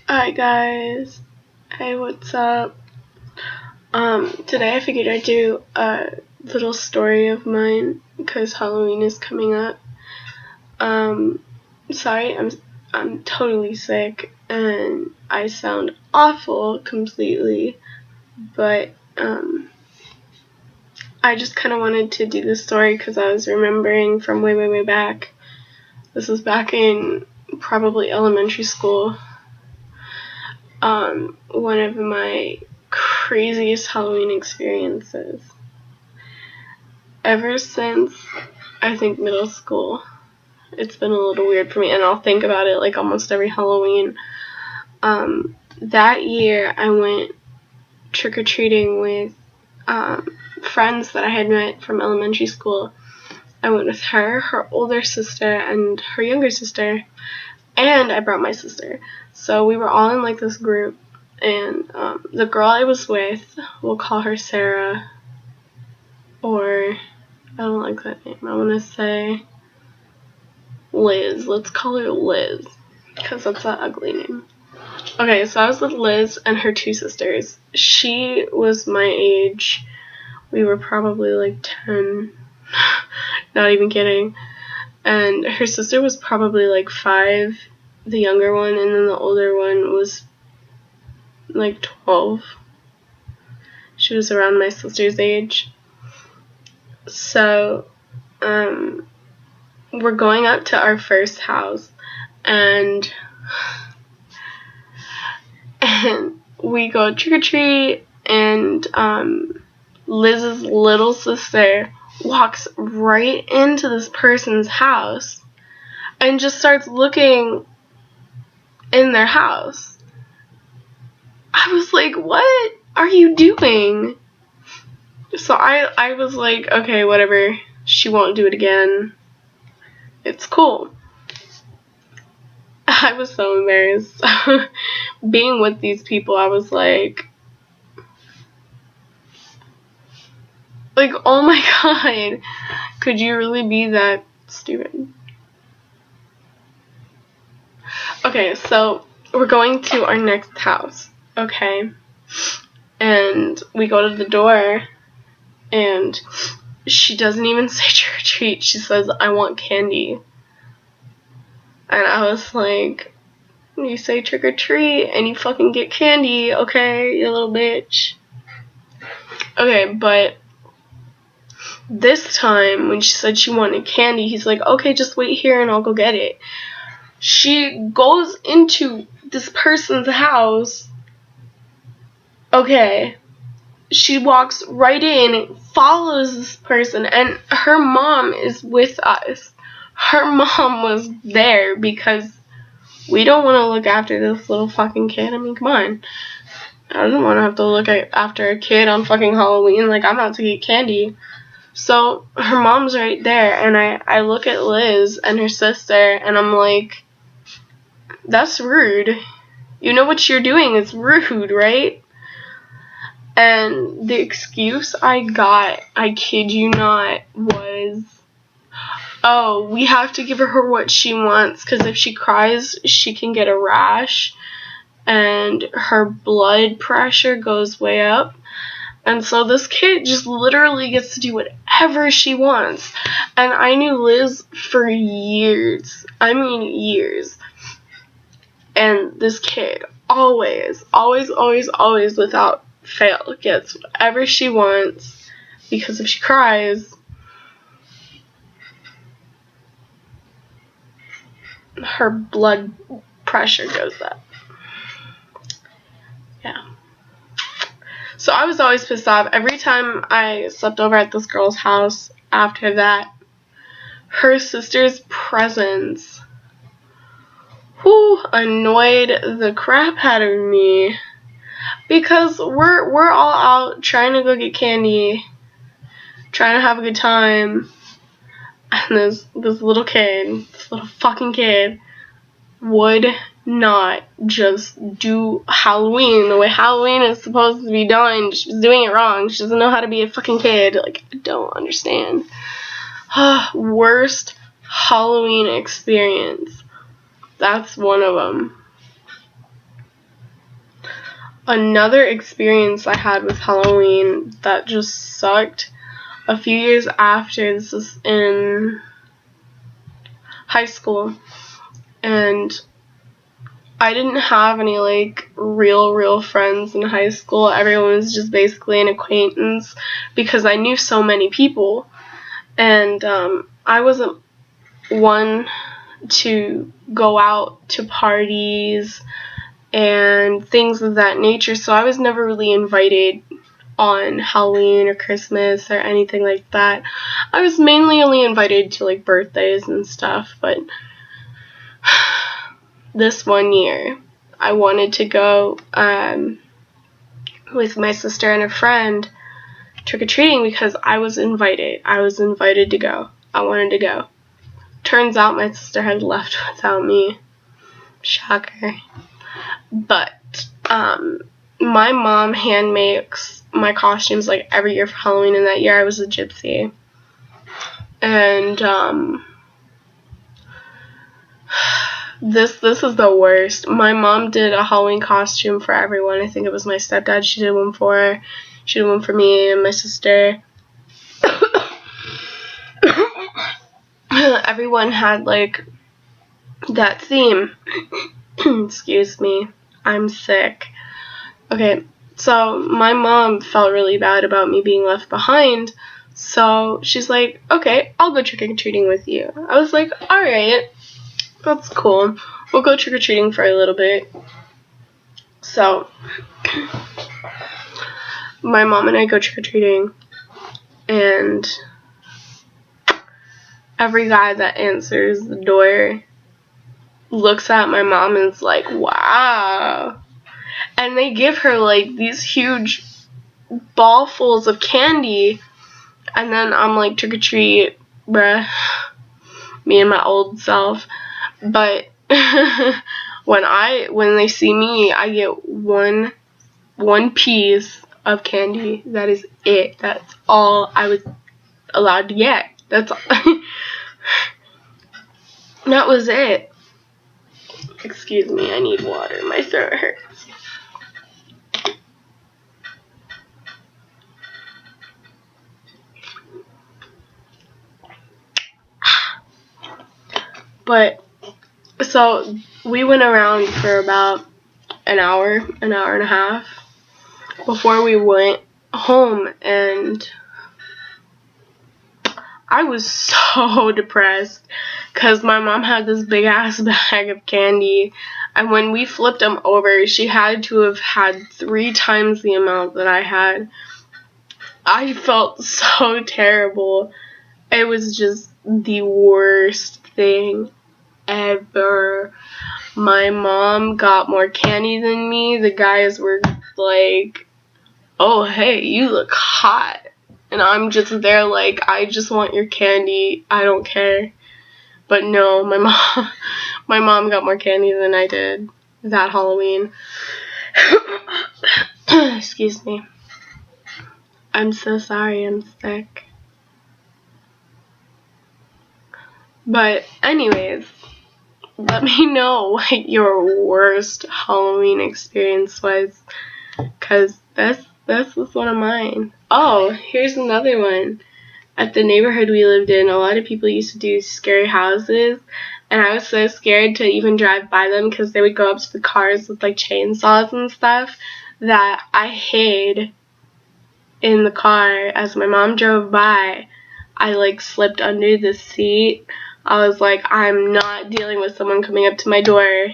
Hi guys. Hey, what's up? Today I figured I'd do a little story of mine because Halloween is coming up. Sorry, I'm totally sick and I sound awful completely, but I just kind of wanted to do this story because I was remembering from way back. This was back in probably elementary school. One of my craziest Halloween experiences. Ever since, I think, middle school, it's been a little weird for me, and I'll think about it like almost every Halloween. That year, I went trick-or-treating with friends that I had met from elementary school. I went with her older sister, and her younger sister, and I brought my sister. So we were all in like this group, and the girl I was with, we'll call her Sarah, or I don't like that name. I want to say Liz. Let's call her Liz, because that's an ugly name. Okay, so I was with Liz and her two sisters. She was my age. We were probably like 10. Not even kidding. And her sister was probably like 5, the younger one, and then the older one was like 12. She was around my sister's age. So, we're going up to our first house, and we go trick-or-treat, and Liz's little sister walks right into this person's house and just starts looking in their house. I was like, what are you doing? So I was like, okay, whatever. She won't do it again. It's cool. I was so embarrassed. Being with these people, I was like, oh my god, could you really be that stupid? Okay, so we're going to our next house, okay? And we go to the door, and she doesn't even say trick or treat. She says, I want candy. And I was like, you say trick or treat and you fucking get candy, okay, you little bitch. Okay, but this time when she said she wanted candy, he's like, okay, just wait here and I'll go get it. She goes into this person's house. Okay. She walks right in, follows this person, and her mom is with us. Her mom was there because we don't want to look after this little fucking kid. I mean, come on. I don't want to have to look after a kid on fucking Halloween. Like, I'm out to get candy. So, her mom's right there, and I look at Liz and her sister, and I'm like, that's rude. You know what you're doing is rude, right? And the excuse I got, I kid you not, was, oh, we have to give her what she wants, because if she cries, she can get a rash, and her blood pressure goes way up. And so this kid just literally gets to do whatever she wants. And I knew Liz for years. I mean years. And this kid always, without fail, gets whatever she wants, because if she cries, her blood pressure goes up. Yeah. So I was always pissed off. Every time I slept over at this girl's house after that, her sister's presence annoyed the crap out of me. Because we're all out trying to go get candy, trying to have a good time, and this little fucking kid, would not just do Halloween the way Halloween is supposed to be done. She's doing it wrong. She doesn't know how to be a fucking kid. Like, I don't understand. Worst Halloween experience. That's one of them. another experience I had with Halloween that just sucked. A few years after, this was in high school, and I didn't have any like real friends in high school. Everyone was just basically an acquaintance because I knew so many people, and I wasn't one to go out to parties and things of that nature, so I was never really invited on Halloween or Christmas or anything like that. I was mainly only invited to like birthdays and stuff, but this one year I wanted to go with my sister and a friend trick-or-treating because I was invited. I was invited to go. I wanted to go. Turns out my sister had left without me. Shocker. But my mom hand makes my costumes like every year for Halloween, and that year I was a gypsy. And this is the worst. My mom did a Halloween costume for everyone. I think it was my stepdad. She did one for her. She did one for me and my sister. Everyone had like that theme. Excuse me. I'm sick. Okay, so my mom felt really bad about me being left behind, so she's like, okay, I'll go trick-or-treating with you. I was like, alright, that's cool. We'll go trick-or-treating for a little bit. So, my mom and I go trick-or-treating, and every guy that answers the door looks at my mom and is like, wow. And they give her like these huge ballfuls of candy, and then I'm like, trick or treat, bruh. Me and my old self. But when they see me, I get one piece of candy. That is it. That's all I was allowed to get. That's all. That was it. Excuse me, I need water. My throat hurts. But, so, we went around for about an hour and a half before we went home, and I was so depressed because my mom had this big ass bag of candy, and when we flipped them over, she had to have had 3 times the amount that I had. I felt so terrible. It was just the worst thing ever. My mom got more candy than me. The guys were like, oh, hey, you look hot. And I'm just there like, I just want your candy. I don't care. But no, my mom got more candy than I did that Halloween. Excuse me. I'm so sorry, I'm sick. But anyways, let me know what your worst Halloween experience was, because this was one of mine. Oh, here's another one. At the neighborhood we lived in, a lot of people used to do scary houses, and I was so scared to even drive by them because they would go up to the cars with like chainsaws and stuff that I hid in the car. As my mom drove by, I like slipped under the seat. I was like, I'm not dealing with someone coming up to my door.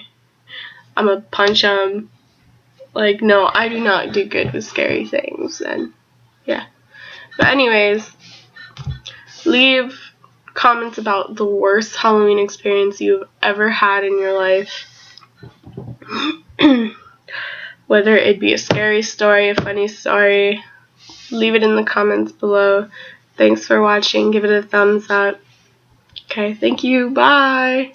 I'm gonna punch them. Like, no, I do not do good with scary things. And yeah. But anyways, leave comments about the worst Halloween experience you've ever had in your life. Whether it be a scary story, a funny story, leave it in the comments below. Thanks for watching. Give it a thumbs up. Okay, thank you. Bye.